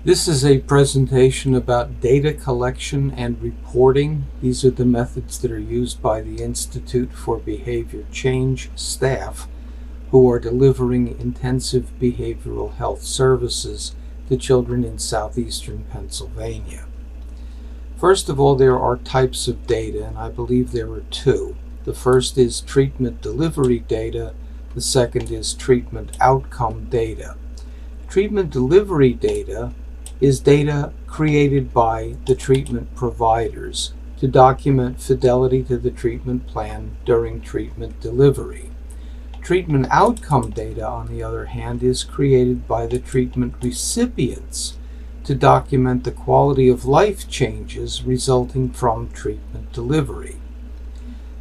This is a presentation about data collection and reporting. These are the methods that are used by the Institute for Behavior Change staff who are delivering intensive behavioral health services to children in southeastern Pennsylvania. First of all, there are types of data, and I believe there are two. The first is treatment delivery data. The second is treatment outcome data. Treatment delivery data is data created by the treatment providers to document fidelity to the treatment plan during treatment delivery. Treatment outcome data, on the other hand, is created by the treatment recipients to document the quality of life changes resulting from treatment delivery.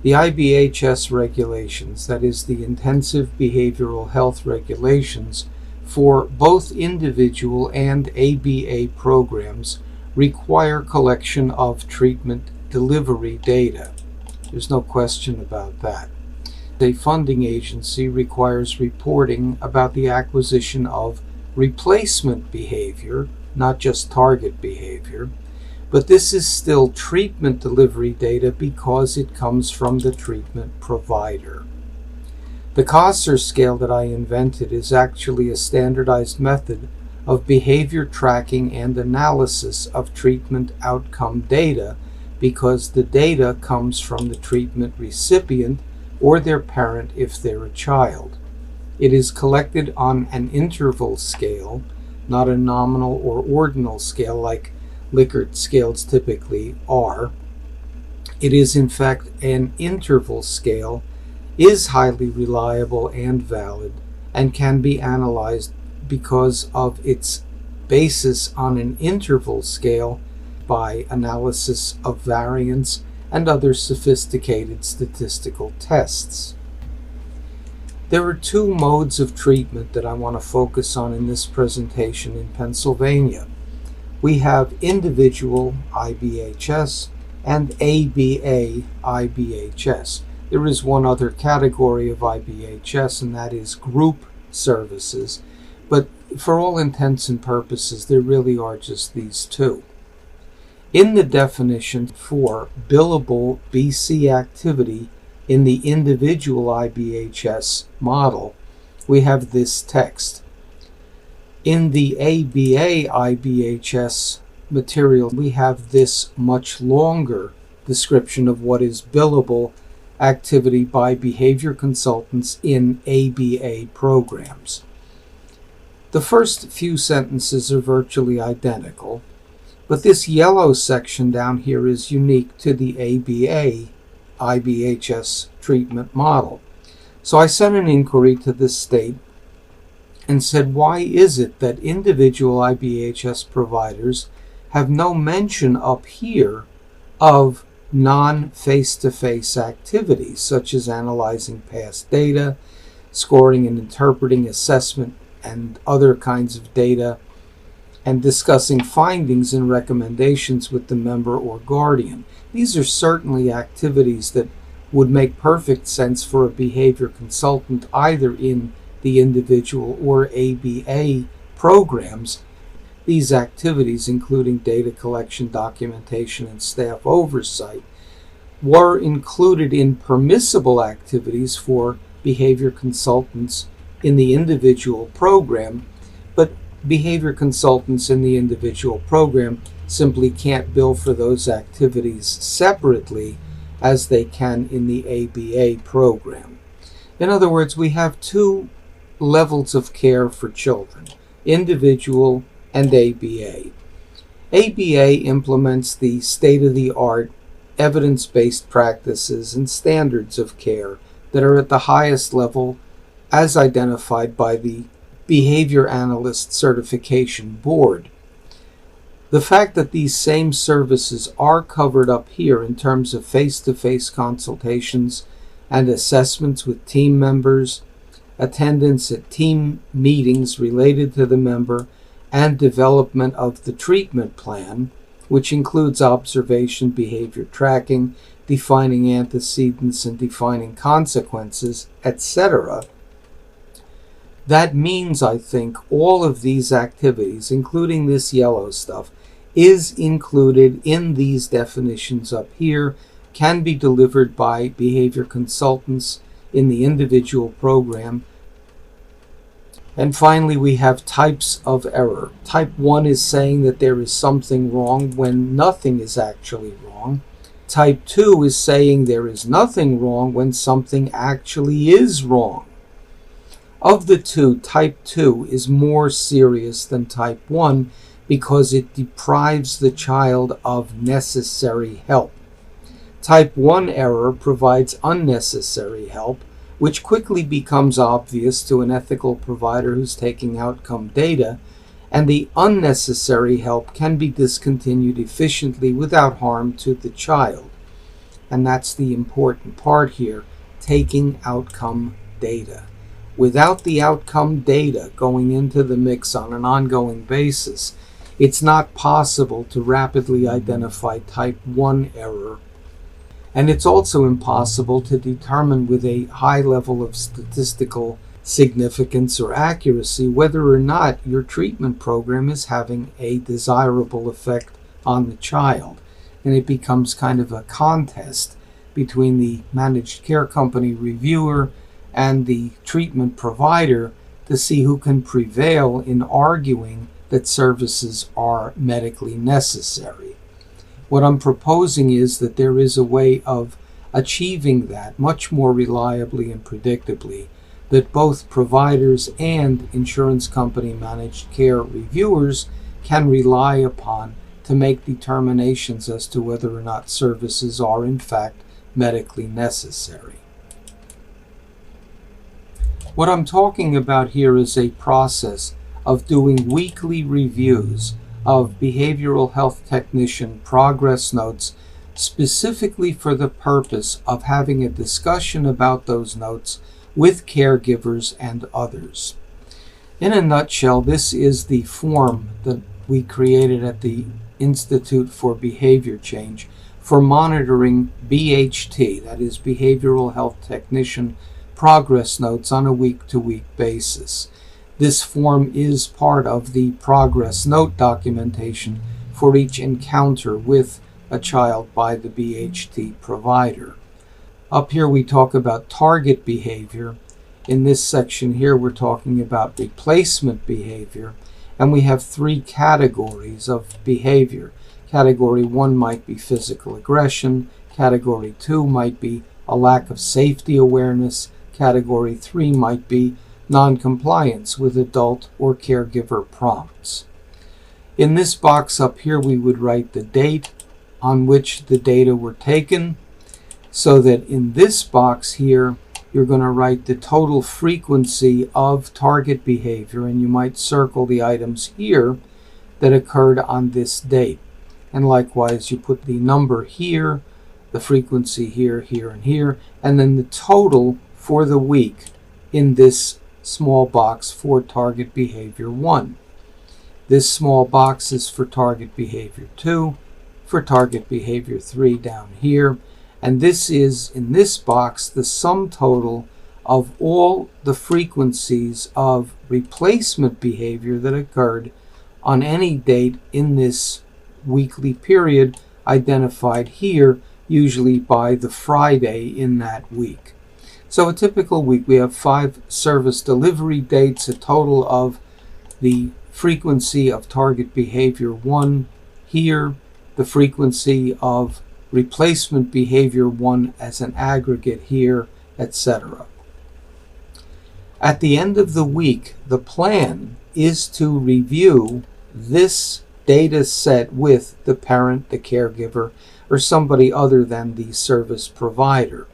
The IBHS regulations, that is the Intensive Behavioral Health Regulations, for both individual and ABA programs require collection of treatment delivery data. There's no question about that. A funding agency requires reporting about the acquisition of replacement behavior, not just target behavior, but this is still treatment delivery data because it comes from the treatment provider. The Kossor scale that I invented is actually a standardized method of behavior tracking and analysis of treatment outcome data because the data comes from the treatment recipient or their parent if they're a child. It is collected on an interval scale, not a nominal or ordinal scale like Likert scales typically are. It is in fact an interval scale, is highly reliable and valid, and can be analyzed because of its basis on an interval scale by analysis of variance and other sophisticated statistical tests. There are two modes of treatment that I want to focus on in this presentation in Pennsylvania. We have individual IBHS and ABA IBHS. There is one other category of IBHS, and that is group services. But for all intents and purposes, there really are just these two. In the definition for billable BC activity in the individual IBHS model, we have this text. In the ABA IBHS material, we have this much longer description of what is billable activity by behavior consultants in ABA programs. The first few sentences are virtually identical, but this yellow section down here is unique to the ABA IBHS treatment model. So I sent an inquiry to the state and said, why is it that individual IBHS providers have no mention up here of non-face-to-face activities, such as analyzing past data, scoring and interpreting assessment and other kinds of data, and discussing findings and recommendations with the member or guardian. These are certainly activities that would make perfect sense for a behavior consultant either in the individual or ABA programs. These activities, including data collection, documentation, and staff oversight, were included in permissible activities for behavior consultants in the individual program, but behavior consultants in the individual program simply can't bill for those activities separately as they can in the ABA program. In other words, we have two levels of care for children, individual and ABA. ABA implements the state-of-the-art evidence-based practices and standards of care that are at the highest level as identified by the Behavior Analyst Certification Board. The fact that these same services are covered up here in terms of face-to-face consultations and assessments with team members, attendance at team meetings related to the member, and development of the treatment plan, which includes observation, behavior tracking, defining antecedents and defining consequences, etc. That means, I think, all of these activities, including this yellow stuff, is included in these definitions up here, can be delivered by behavior consultants in the individual program. And finally, we have types of error. Type 1 is saying that there is something wrong when nothing is actually wrong. Type 2 is saying there is nothing wrong when something actually is wrong. Of the two, type 2 is more serious than type 1 because it deprives the child of necessary help. Type 1 error provides unnecessary help, which quickly becomes obvious to an ethical provider who's taking outcome data, and the unnecessary help can be discontinued efficiently without harm to the child. And that's the important part here, taking outcome data. Without the outcome data going into the mix on an ongoing basis, it's not possible to rapidly identify type 1 error. And it's also impossible to determine with a high level of statistical significance or accuracy whether or not your treatment program is having a desirable effect on the child. And it becomes kind of a contest between the managed care company reviewer and the treatment provider to see who can prevail in arguing that services are medically necessary. What I'm proposing is that there is a way of achieving that much more reliably and predictably, that both providers and insurance company managed care reviewers can rely upon to make determinations as to whether or not services are in fact medically necessary. What I'm talking about here is a process of doing weekly reviews of behavioral health technician progress notes, specifically for the purpose of having a discussion about those notes with caregivers and others. In a nutshell, this is the form that we created at the Institute for Behavior Change for monitoring BHT, that is Behavioral Health Technician progress notes, on a week-to-week basis. This form is part of the progress note documentation for each encounter with a child by the BHT provider. Up here we talk about target behavior. In this section here we're talking about replacement behavior, and we have three categories of behavior. Category 1 might be physical aggression, Category 2 might be a lack of safety awareness, Category 3 might be non-compliance with adult or caregiver prompts. In this box up here we would write the date on which the data were taken, so that in this box here you're going to write the total frequency of target behavior, and you might circle the items here that occurred on this date. And likewise you put the number here, the frequency here, here, and here, and then the total for the week in this small box for target behavior 1. This small box is for target behavior 2, for target behavior 3 down here, and this is, in this box, the sum total of all the frequencies of replacement behavior that occurred on any date in this weekly period identified here, usually by the Friday in that week. So a typical week, we have 5 service delivery dates, a total of the frequency of target behavior 1 here, the frequency of replacement behavior 1 as an aggregate here, etc. At the end of the week, the plan is to review this data set with the parent, the caregiver, or somebody other than the service provider.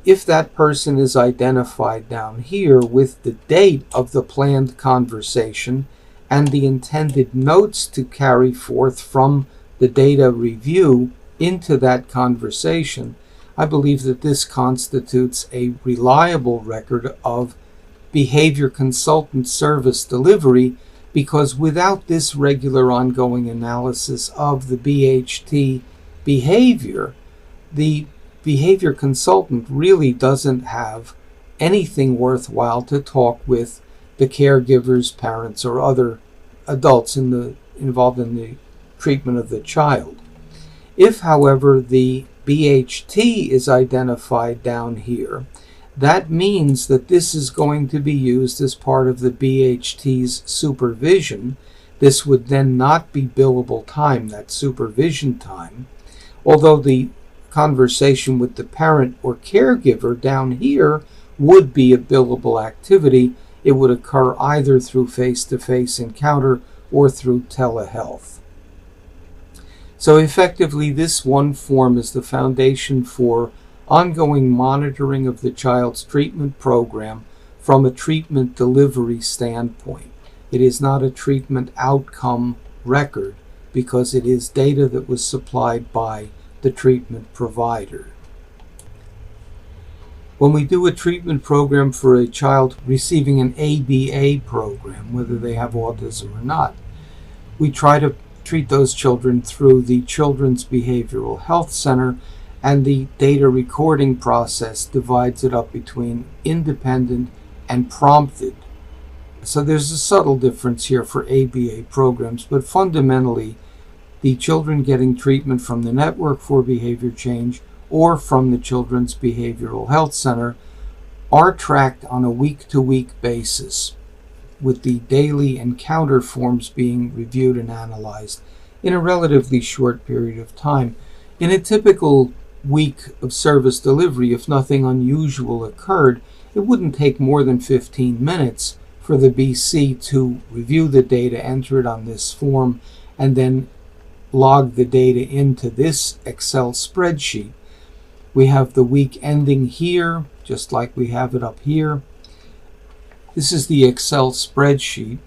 If that person is identified down here with the date of the planned conversation and the intended notes to carry forth from the data review into that conversation, I believe that this constitutes a reliable record of behavior consultant service delivery, because without this regular ongoing analysis of the BHT behavior, the behavior consultant really doesn't have anything worthwhile to talk with the caregivers, parents, or other adults involved in the treatment of the child. If, however, the BHT is identified down here, that means that this is going to be used as part of the BHT's supervision. This would then not be billable time, that supervision time, although the conversation with the parent or caregiver down here would be a billable activity. It would occur either through face-to-face encounter or through telehealth. So effectively, this one form is the foundation for ongoing monitoring of the child's treatment program from a treatment delivery standpoint. It is not a treatment outcome record because it is data that was supplied by the treatment provider. When we do a treatment program for a child receiving an ABA program, whether they have autism or not, we try to treat those children through the Children's Behavioral Health Center, and the data recording process divides it up between independent and prompted. So there's a subtle difference here for ABA programs, but fundamentally, the children getting treatment from the Network for Behavior Change or from the Children's Behavioral Health Center are tracked on a week-to-week basis, with the daily encounter forms being reviewed and analyzed in a relatively short period of time. In a typical week of service delivery, if nothing unusual occurred, it wouldn't take more than 15 minutes for the BC to review the data, enter it on this form, and then log the data into this Excel spreadsheet. We have the week ending here, just like we have it up here. This is the Excel spreadsheet,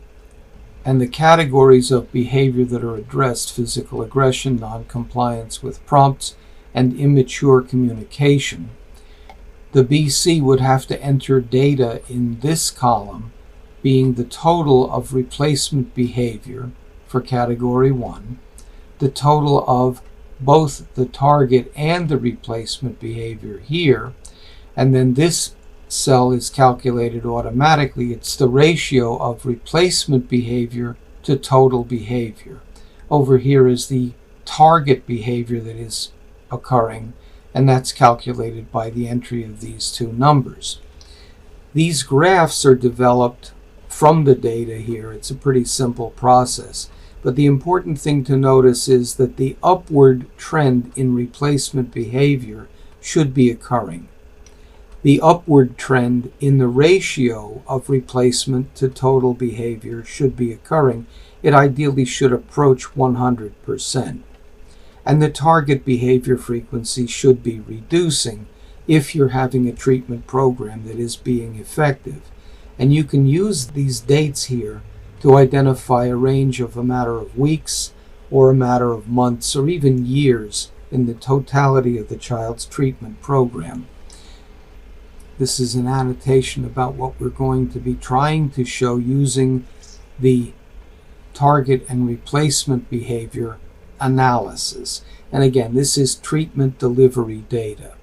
and the categories of behavior that are addressed: physical aggression, non-compliance with prompts, and immature communication. The BC would have to enter data in this column, being the total of replacement behavior for category 1, the total of both the target and the replacement behavior here, and then this cell is calculated automatically. It's the ratio of replacement behavior to total behavior. Over here is the target behavior that is occurring, and that's calculated by the entry of these two numbers. These graphs are developed from the data here. It's a pretty simple process. But the important thing to notice is that the upward trend in replacement behavior should be occurring. The upward trend in the ratio of replacement to total behavior should be occurring. It ideally should approach 100%. And the target behavior frequency should be reducing if you're having a treatment program that is being effective. And you can use these dates here to identify a range of a matter of weeks or a matter of months or even years in the totality of the child's treatment program. This is an annotation about what we're going to be trying to show using the target and replacement behavior analysis. And again, this is treatment delivery data.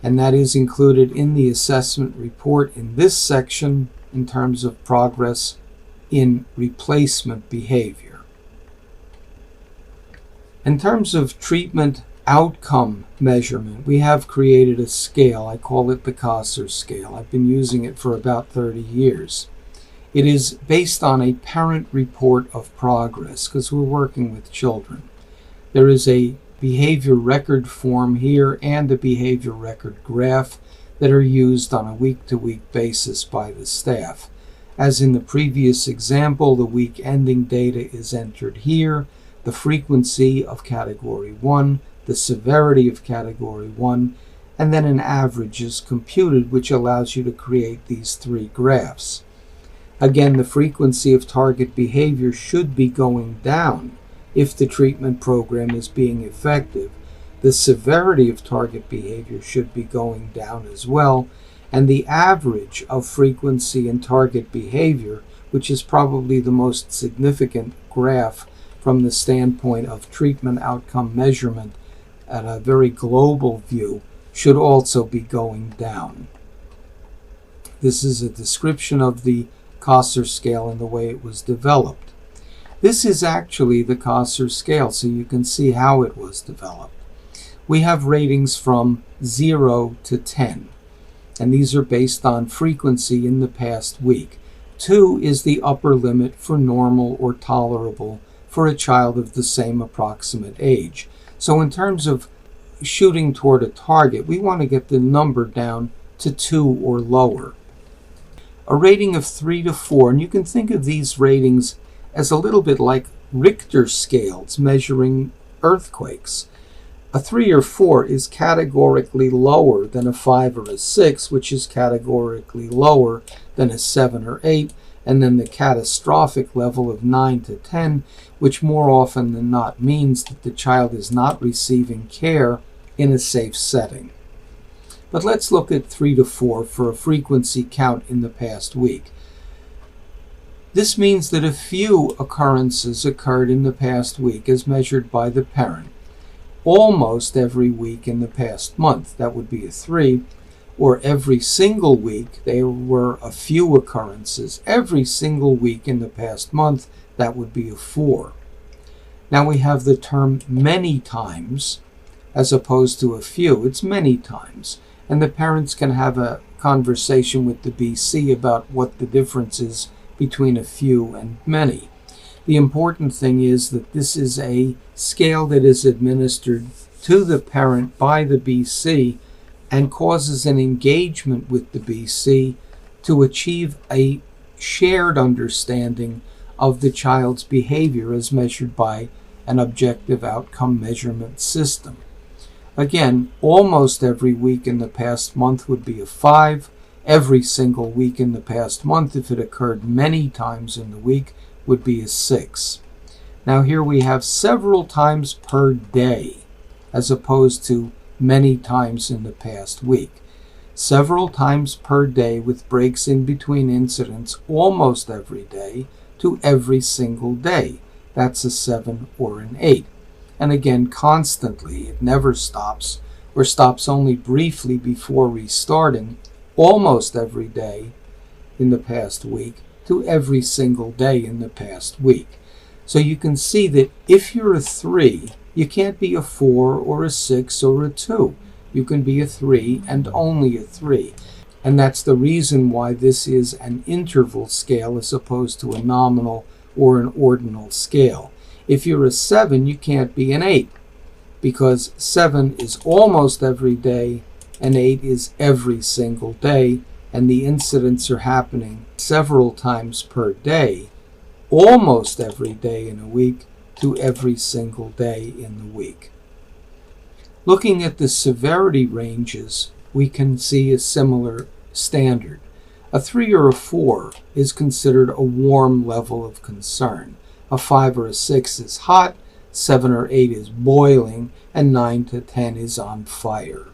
And that is included in the assessment report in this section in terms of progress in replacement behavior. In terms of treatment outcome measurement, we have created a scale. I call it the Kossor scale. I've been using it for about 30 years. It is based on a parent report of progress because we're working with children. There is a behavior record form here and a behavior record graph that are used on a week-to-week basis by the staff. As in the previous example, the week ending data is entered here, the frequency of category 1, the severity of category 1, and then an average is computed, which allows you to create these three graphs. Again, the frequency of target behavior should be going down if the treatment program is being effective. The severity of target behavior should be going down as well, and the average of frequency and target behavior, which is probably the most significant graph from the standpoint of treatment outcome measurement at a very global view, should also be going down. This is a description of the Kossor scale and the way it was developed. This is actually the Kossor scale, so you can see how it was developed. We have ratings from 0 to 10, and these are based on frequency in the past week. 2 is the upper limit for normal or tolerable for a child of the same approximate age. So in terms of shooting toward a target, we want to get the number down to 2 or lower. A rating of 3 to 4, and you can think of these ratings as a little bit like Richter scales measuring earthquakes. A 3 or 4 is categorically lower than a 5 or a 6, which is categorically lower than a 7 or 8, and then the catastrophic level of 9 to 10, which more often than not means that the child is not receiving care in a safe setting. But let's look at 3 to 4 for a frequency count in the past week. This means that a few occurrences occurred in the past week as measured by the parent. Almost every week in the past month, that would be a 3, or every single week there were a few occurrences. Every single week in the past month, that would be a 4. Now we have the term many times as opposed to a few. It's many times. And the parents can have a conversation with the BC about what the difference is between a few and many. The important thing is that this is a scale that is administered to the parent by the BC and causes an engagement with the BC to achieve a shared understanding of the child's behavior as measured by an objective outcome measurement system. Again, almost every week in the past month would be a 5. Every single week in the past month, if it occurred many times in the week, would be a 6. Now here we have several times per day as opposed to many times in the past week. Several times per day with breaks in between incidents almost every day to every single day. That's a 7 or an 8. And again, constantly, it never stops or stops only briefly before restarting, almost every day in the past week to every single day in the past week. So you can see that if you're a 3, you can't be a 4 or a 6 or a 2. You can be a 3 and only a 3. And that's the reason why this is an interval scale as opposed to a nominal or an ordinal scale. If you're a 7, you can't be an 8, because 7 is almost every day and 8 is every single day, and the incidents are happening several times per day, almost every day in a week to every single day in the week. Looking at the severity ranges, we can see a similar standard. A 3 or a 4 is considered a warm level of concern. A 5 or a 6 is hot, 7 or 8 is boiling, and 9 to 10 is on fire.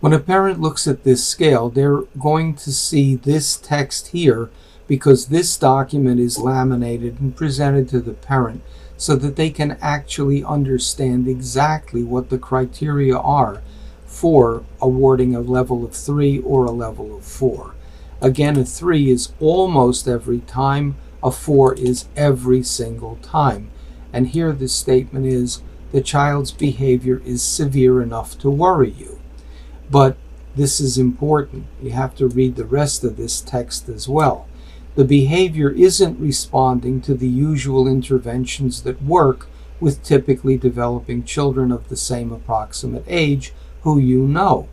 When a parent looks at this scale, they're going to see this text here because this document is laminated and presented to the parent so that they can actually understand exactly what the criteria are for awarding a level of 3 or a level of 4. Again, a 3 is almost every time, a 4 is every single time. And here the statement is, the child's behavior is severe enough to worry you. But this is important. You have to read the rest of this text as well. The behavior isn't responding to the usual interventions that work with typically developing children of the same approximate age who you know.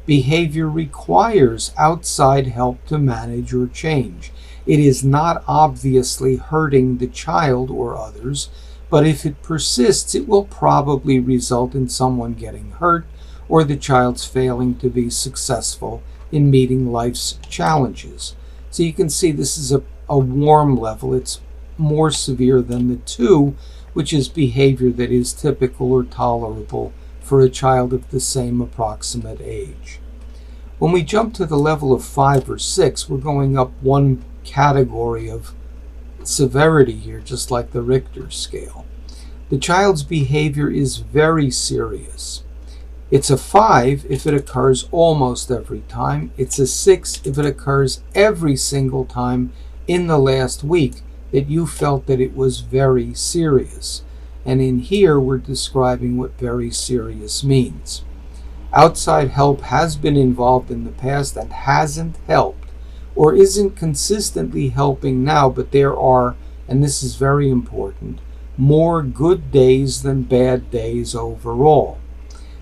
Behavior requires outside help to manage or change. It is not obviously hurting the child or others, but if it persists, it will probably result in someone getting hurt or the child's failing to be successful in meeting life's challenges. So you can see this is a warm level. It's more severe than the 2, which is behavior that is typical or tolerable for a child of the same approximate age. When we jump to the level of 5 or 6, we're going up one category of severity here, just like the Richter scale. The child's behavior is very serious. It's a 5 if it occurs almost every time. It's a 6 if it occurs every single time in the last week that you felt that it was very serious. And in here, we're describing what very serious means. Outside help has been involved in the past and hasn't helped, or isn't consistently helping now, but there are, and this is very important, more good days than bad days overall.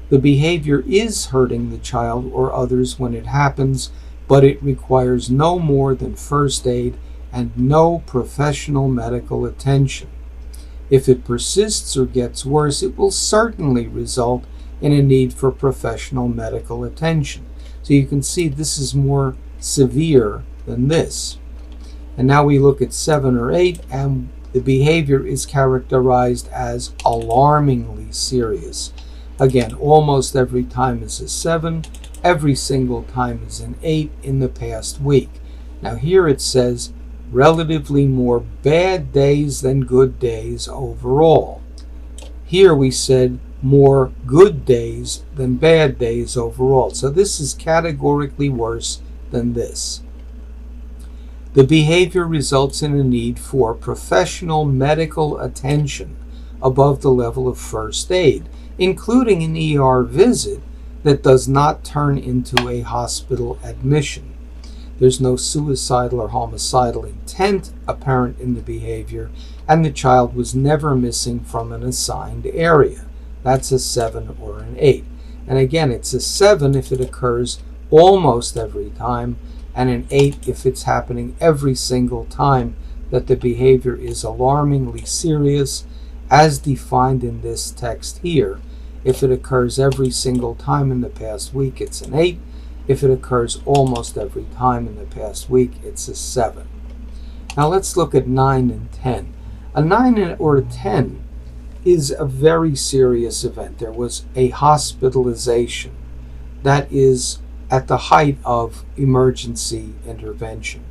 The behavior is hurting the child or others when it happens, but it requires no more than first aid and no professional medical attention. If it persists or gets worse, it will certainly result in a need for professional medical attention. So you can see this is more severe than this. And now we look at 7 or 8, and the behavior is characterized as alarmingly serious. Again, almost every time is a 7, every single time is an 8 in the past week. Now here it says relatively more bad days than good days overall. Here we said more good days than bad days overall. So this is categorically worse than this. The behavior results in a need for professional medical attention above the level of first aid, including an ER visit that does not turn into a hospital admission. There's no suicidal or homicidal intent apparent in the behavior, and the child was never missing from an assigned area. That's a 7 or an 8. And again, it's a 7 if it occurs almost every time, and an 8 if it's happening every single time that the behavior is alarmingly serious, as defined in this text here. If it occurs every single time in the past week, it's an 8. If it occurs almost every time in the past week, it's a 7. Now let's look at 9 and 10. A 9 or a 10 is a very serious event. There was a hospitalization. That is at the height of emergency intervention.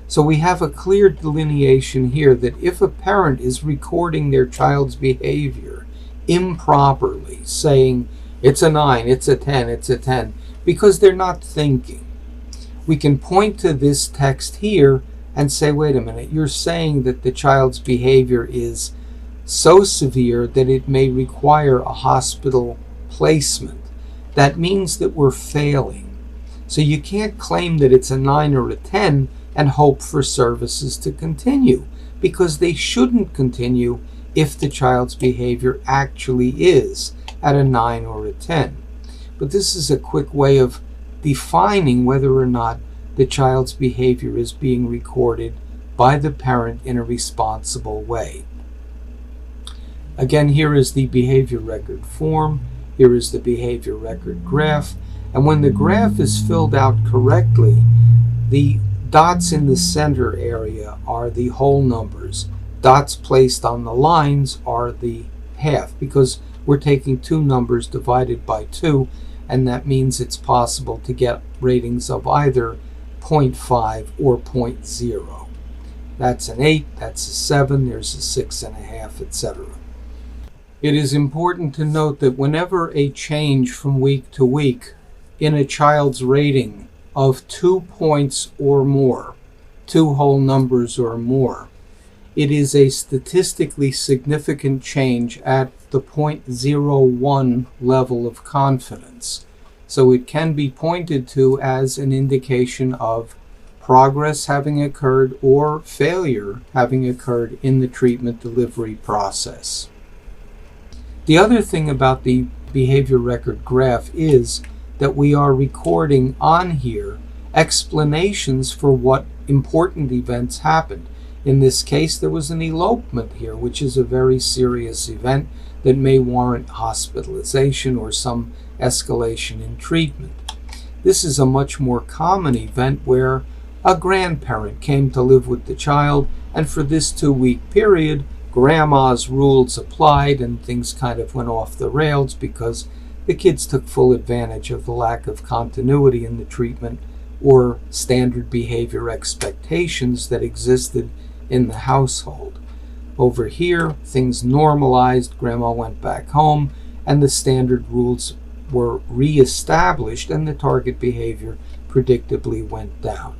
So we have a clear delineation here that if a parent is recording their child's behavior improperly, saying it's a 9, it's a 10, it's a 10, because they're not thinking, we can point to this text here and say, wait a minute, you're saying that the child's behavior is so severe that it may require a hospital placement. That means that we're failing. So you can't claim that it's a 9 or a 10 and hope for services to continue, because they shouldn't continue if the child's behavior actually is at a 9 or a 10. But this is a quick way of defining whether or not the child's behavior is being recorded by the parent in a responsible way. Again, here is the behavior record form. Here is the behavior record graph. And when the graph is filled out correctly, the dots in the center area are the whole numbers. Dots placed on the lines are the half, because we're taking two numbers divided by 2, and that means it's possible to get ratings of either 0.5 or 0.0. That's an 8, that's a 7, there's a 6.5, etc. It is important to note that whenever a change from week to week in a child's rating of 2 points or more, 2 whole numbers or more, it is a statistically significant change at the 0.01 level of confidence. So it can be pointed to as an indication of progress having occurred or failure having occurred in the treatment delivery process. The other thing about the behavior record graph is that we are recording on here explanations for what important events happened. In this case, there was an elopement here, which is a very serious event that may warrant hospitalization or some escalation in treatment. This is a much more common event where a grandparent came to live with the child, and for this 2-week period, grandma's rules applied and things kind of went off the rails because the kids took full advantage of the lack of continuity in the treatment or standard behavior expectations that existed in the household. Over here, things normalized, grandma went back home, and the standard rules were reestablished and the target behavior predictably went down.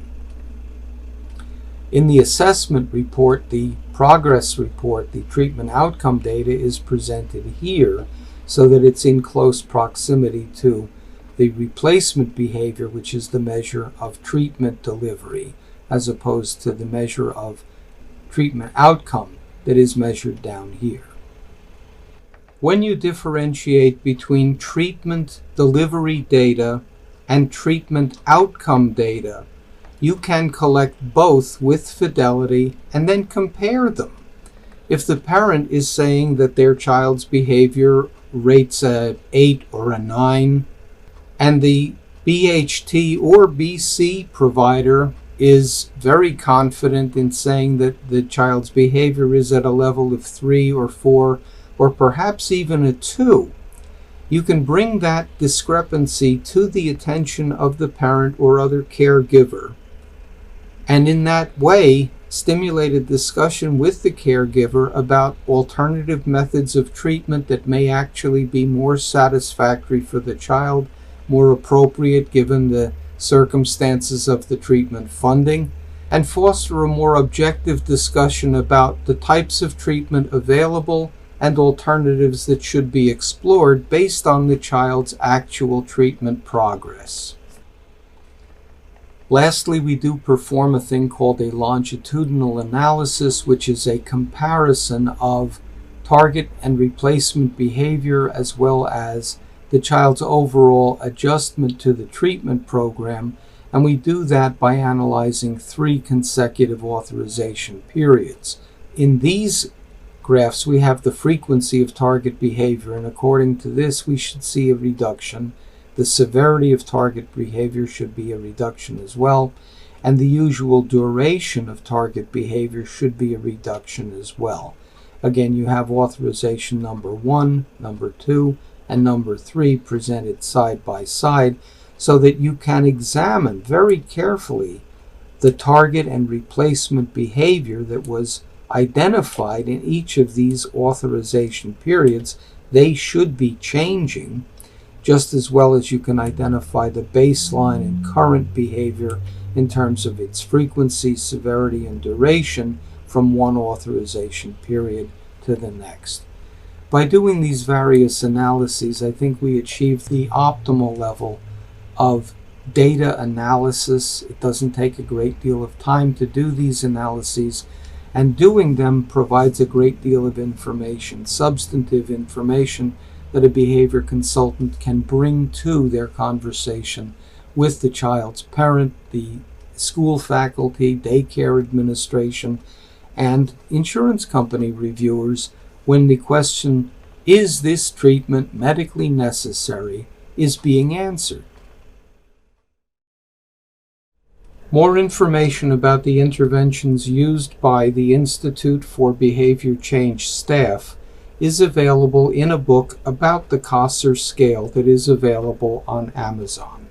In the assessment report, the progress report, the treatment outcome data is presented here so that it's in close proximity to the replacement behavior, which is the measure of treatment delivery, as opposed to the measure of treatment outcome that is measured down here. When you differentiate between treatment delivery data and treatment outcome data, you can collect both with fidelity and then compare them. If the parent is saying that their child's behavior rates a 8 or a 9, and the BHT or BC provider is very confident in saying that the child's behavior is at a level of 3 or 4 or perhaps even a 2, you can bring that discrepancy to the attention of the parent or other caregiver, and in that way stimulate a discussion with the caregiver about alternative methods of treatment that may actually be more satisfactory for the child, more appropriate given the circumstances of the treatment funding, and foster a more objective discussion about the types of treatment available and alternatives that should be explored based on the child's actual treatment progress. Lastly, we do perform a thing called a longitudinal analysis, which is a comparison of target and replacement behavior as well as the child's overall adjustment to the treatment program, and we do that by analyzing 3 consecutive authorization periods. In these graphs, we have the frequency of target behavior, and according to this, we should see a reduction. The severity of target behavior should be a reduction as well, and the usual duration of target behavior should be a reduction as well. Again, you have authorization number 1, number 2, and number 3 presented side by side so that you can examine very carefully the target and replacement behavior that was identified in each of these authorization periods. They should be changing, just as well as you can identify the baseline and current behavior in terms of its frequency, severity, and duration from one authorization period to the next. By doing these various analyses, I think we achieve the optimal level of data analysis. It doesn't take a great deal of time to do these analyses, and doing them provides a great deal of information, substantive information, that a behavior consultant can bring to their conversation with the child's parent, the school faculty, daycare administration, and insurance company reviewers when the question, is this treatment medically necessary, is being answered. More information about the interventions used by the Institute for Behavior Change staff is available in a book about the Kossor scale that is available on Amazon.